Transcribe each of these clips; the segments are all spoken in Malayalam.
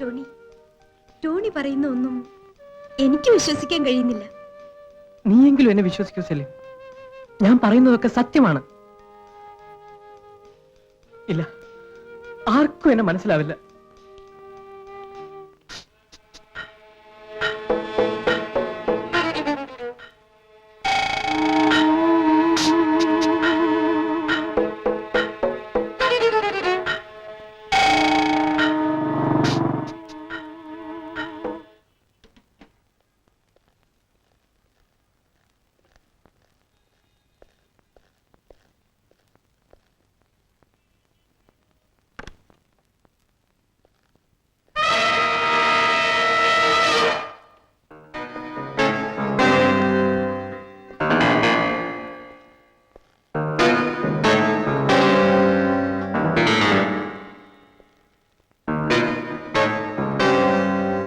ടോണി, ടോണി പറയുന്ന ഒന്നും എനിക്ക് വിശ്വസിക്കാൻ കഴിയുന്നില്ല. നീയെങ്കിലും എന്നെ വിശ്വസിക്കൂ സെലിൻ. ഞാൻ പറയുന്നതൊക്കെ സത്യമാണ്. ഇല്ല, ആർക്കും എന്നെ മനസ്സിലാവില്ല.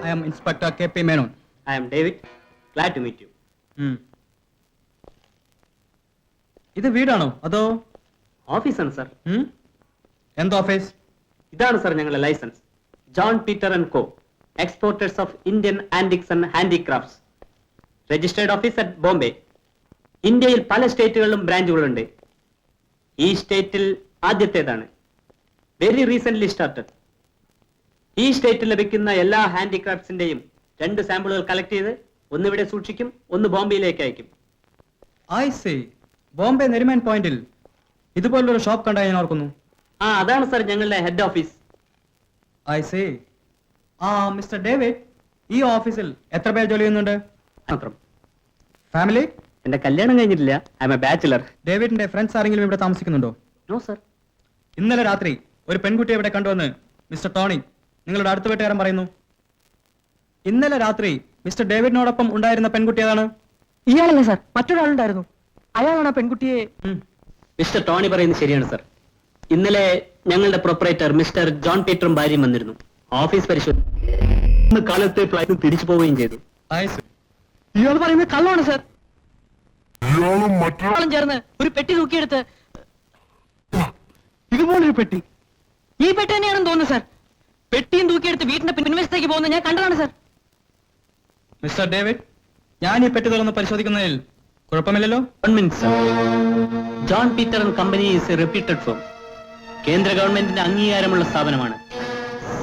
I am Inspector K.P. Menon. I am David. Glad to meet you. ഇത് വീടാണോ അതോ ഓഫീസാണ് സർ. എന്ത് ഓഫീസ്? ഇതാണ് സർ ഞങ്ങളുടെ license. John Peter and co, exporters of Indian antiques and handicrafts. Registered office at Bombay. ഇന്ത്യയിൽ പല സ്റ്റേറ്റുകളിലും ബ്രാഞ്ചുകളുണ്ട്. ഈ സ്റ്റേറ്റിൽ ആദ്യത്തേതാണ്. Very recent started. ഈ സ്റ്റേറ്റിൽ ലഭിക്കുന്ന എല്ലാ ഹാൻഡിക്രാഫ്റ്റ്സിന്റെയും 2 സാമ്പിളുകൾ കളക്ട് ചെയ്ത് ഒന്നിവിടെ സൂക്ഷിക്കും, ഒന്ന് ബോംബെയിലേക്ക് അയക്കും. I C. ബോംബെ നെരിമാൻ പോയിന്റിൽ ഇതുപോലൊരു ഷോപ്പ് കണ്ടാൽ ഞാൻ ഓർക്കുന്നു. അതാണ് സർ ഞങ്ങളുടെ head office. I C. Mister David, ഈ ഓഫീസിൽ എത്ര പേർ ജോലി ചെയ്യുന്നുണ്ട്? മാത്രം. ഫാമിലി? എന്റെ കല്യാണം കഴിഞ്ഞിട്ടില്ല. I am a bachelor. ഡേവിഡിന്റെ ഫ്രണ്ട്സ് ആരെങ്കിലും ഇവിടെ താമസിക്കുന്നുണ്ടോ? No sir. ഇന്നലെ രാത്രി ഒരു പെൺകുട്ടിയെ ഇവിടെ കണ്ടുവന്ന് മിസ്റ്റർ ടോണി, നിങ്ങളുടെ അടുത്ത വീട്ടുകാരൻ പറയുന്നു. ഇന്നലെ രാത്രി മിസ്റ്റർ ഡേവിഡിനോടൊപ്പം ഉണ്ടായിരുന്ന പെൺകുട്ടി ഏതാണ്? ഇയാളല്ലേ സാർ? മറ്റൊരാളുണ്ടായിരുന്നു. അയാളാണ് ആ പെൺകുട്ടിയെ. മിസ്റ്റർ ടോണി പറയുന്നത് ശരിയാണ് സർ. ഇന്നലെ ഞങ്ങളുടെ പ്രൊപ്പറേറ്റർ മിസ്റ്റർ ജോൺ പീറ്ററും ഭാര്യയും വന്നിരുന്നു. ഓഫീസ് പരിശോധന കാലത്തെ ഫ്ലൈറ്റ് തിരിച്ചു പോവുകയും ചെയ്തു. ഇയാൾ പറയുന്നത് കള്ളമാണ് സാർ. മറ്റൊരാളും ചേർന്ന് ഒരു പെട്ടി തൂക്കിയെടുത്ത് ഇതുപോലൊരു പെട്ടി, ഈ പെട്ടി തന്നെയാണെന്ന് തോന്നുന്നു സാർ. പെട്ടിയും തൂക്കിയെടുത്ത് വീട്ടിന്റെ പിൻവശത്തേക്ക് പോകുന്നത് ഞാൻ കണ്ടതാണ് സാർ. മിസ്റ്റർ ഡേവിഡ്, ഞാൻ ഈ പെട്ടി തുറന്ന് പരിശോധിക്കുന്നതിൽ കുഴപ്പമില്ലല്ലോ? 1 minute sir. John Peter and company is A reputed firm. കേന്ദ്ര ഗവൺമെന്റിന്റെ അംഗീകാരമുള്ള സ്ഥാപനമാണ്.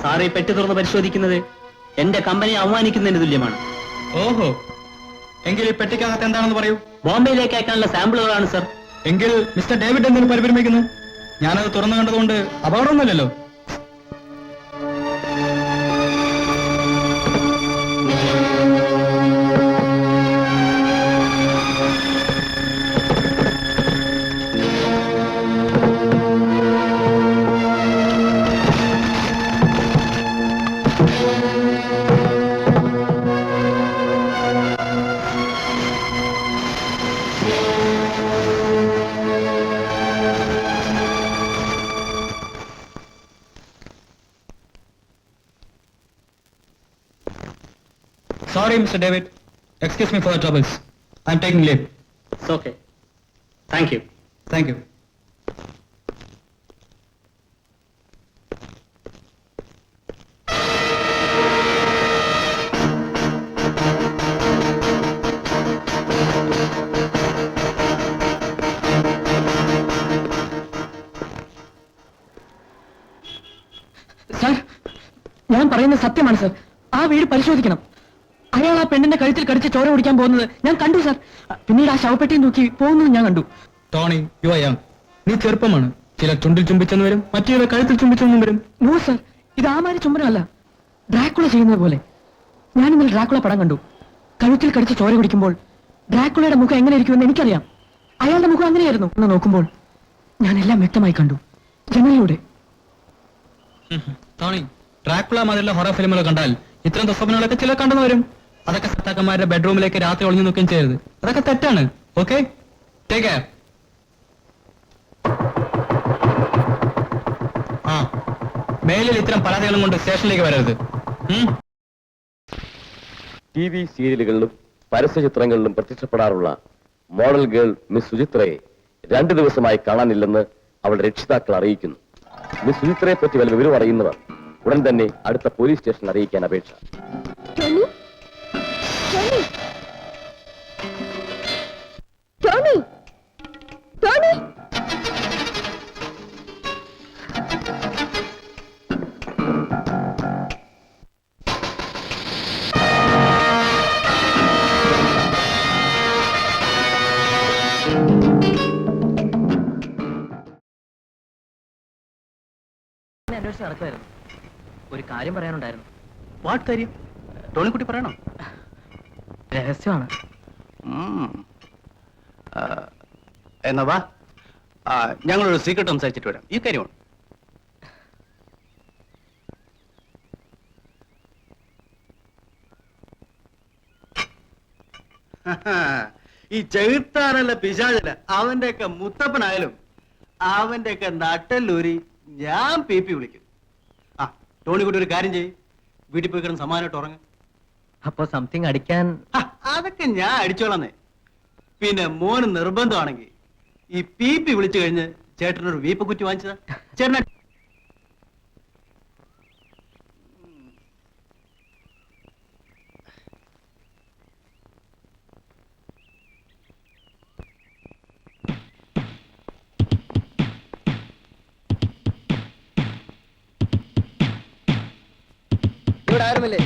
സാർ ഈ പെട്ടി തുറന്ന് പരിശോധിക്കുന്നത് എന്റെ കമ്പനിയെ അവമാനിക്കുന്നതിന് തുല്യമാണ്. ഓഹോ, എങ്കിൽ ഈ പെട്ടിക്കകത്ത് എന്താണെന്ന് പറയൂ. ബോംബെയിലേക്ക് അയക്കാനുള്ള സാമ്പിളുകളാണ് സർ. എങ്കിൽ മിസ്റ്റർ ഡേവിഡ് എന്തിനു പരിഭ്രമിക്കുന്നു? ഞാനത് തുറന്നു കണ്ടതുകൊണ്ട് അപകടമൊന്നുമില്ലല്ലോ. Sorry, Mr. David. Excuse me for the troubles. I'm taking leave. It's okay. Thank you. Thank you. Sir, ഞാൻ പറയുന്നത് സത്യമാണ് സാർ. ആ വീട് പരിശോധിക്കണം. അയാൾ ആ പെണ്ണിന്റെ കഴുത്തിൽ കടിച്ച് ചോര കുടിക്കാൻ പോകുന്നത് ഞാൻ കണ്ടു സാർ. പിന്നീട് ആ ശവപ്പെട്ടിയും തൂക്കി പോകുന്നത് ഞാൻ കണ്ടു. Tony, you are young. നീ ചെറുപ്പമാണ്. ചില ചുണ്ടിൽ ചുംബിച്ചെന്ന് വരും, മറ്റു ചില കഴുത്തിൽ ചുംബിച്ചെന്നും വരും. നോ സാർ, ഇത് ആമാരി ചുംബനമല്ല, ഡ്രാക്കുള ചെയ്യുന്നത് പോലെ. ഞാൻ ഇന്നലെ ഡ്രാക്കുള പടം കണ്ടു. കഴുത്തിൽ കടിച്ച് ചോര കുടിക്കുമ്പോൾ ഡ്രാക്കുളയുടെ മുഖം എങ്ങനെ ഇരിക്കുമെന്ന് എനിക്കറിയാം. അയാളുടെ മുഖം അങ്ങനെയായിരുന്നു എന്ന് നോക്കുമ്പോൾ ഞാൻ എല്ലാം വ്യക്തമായി കണ്ടു, ജനലിലൂടെ. ടോണി, ഡ്രാക്കുള മാതിരിയുള്ള ഹൊറർ ഫിലിമുകൾ കണ്ടാൽ ഇത്തരം ദുസ്വപ്നങ്ങളൊക്കെ ചില കണ്ടെന്ന് വരും. അതൊക്കെ സത്താക്കന്മാരുടെ ബെഡ്റൂമിലേക്ക് രാത്രി ഒളിഞ്ഞു നോക്കുകയും ചെയ്യരുത്. അതൊക്കെ തെറ്റാണ്. Okay, take care. മേലിൽ ഇത്തരം പരാതികളും കൊണ്ട് സ്റ്റേഷനിലേക്ക് വരരുത്. TV സീരിയലുകളിലും പരസ്യചിത്രങ്ങളിലും പ്രത്യക്ഷപ്പെടാറുള്ള മോഡൽ ഗേൾ മിസ് സുചിത്രയെ 2 ദിവസമായി കാണാനില്ലെന്ന് അവളുടെ രക്ഷിതാക്കൾ അറിയിക്കുന്നു. മിസ് സുചിത്രയെ പറ്റി വല്ല വിവരം അറിയുന്നവർ ഉടൻ തന്നെ അടുത്ത പോലീസ് സ്റ്റേഷൻ അറിയിക്കാൻ അപേക്ഷ. ടോണി ടോണി ടോണി ടോണി അന്വേഷിച്ച് നടക്കുമായിരുന്നു. ഒരു കാര്യം പറയാനുണ്ടായിരുന്നു. വാട്ട് കാര്യം? ടോണിക്കുട്ടി പറയണോ? രഹസ്യമാണ്. എന്നാ വാ, ഞങ്ങളൊരു സീക്രട്ട് സംസാരിച്ചിട്ട് വരാം. ഈ കാര്യമാണ്. ഈ ചെകുത്താനല്ല പിശാചല്ല അവന്റെയൊക്കെ മുത്തപ്പനായാലും അവന്റെയൊക്കെ നട്ടല്ലൂരി ഞാൻ പി വിളിക്കും. ആ ടോണിക്കുട്ടി ഒരു കാര്യം ചെയ്യും, വീട്ടിൽ പോയി കിടന്ന് സമാനമായിട്ട് ഉറങ്ങും. അപ്പൊ സംതിങ് അടിക്കാൻ അതൊക്കെ ഞാൻ അടിച്ചോളന്നേ. പിന്നെ മോന് നിർബന്ധമാണെങ്കിൽ ഈ പി വിളിച്ചു കഴിഞ്ഞ് ചേട്ടനൊരു വീപ്പ് കുറ്റി വാങ്ങിച്ചതാ ചേട്ടന. ഇവിടെ ആരുമില്ലേ?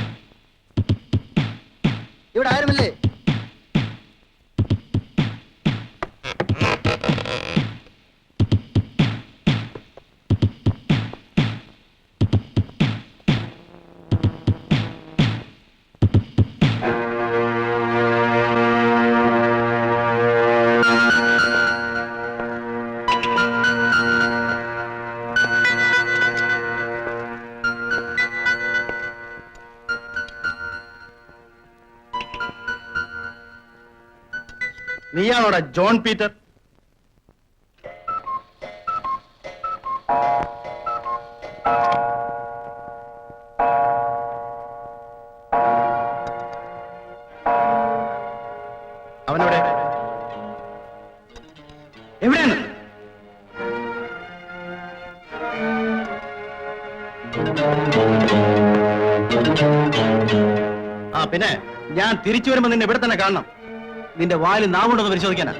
ഇവിടെ ആരുമില്ലേ? നീയാണോടാ ജോൺ പീറ്റർ? അവനെവിടെ? എവിടെയാണ്? ആ പിന്നെ ഞാൻ തിരിച്ചു വരുമ്പോ നിന്നെ ഇവിടെ തന്നെ കാണണം. നിന്റെ വായിൽ നാവുണ്ടെന്ന് പരിശോധിക്കാനാ.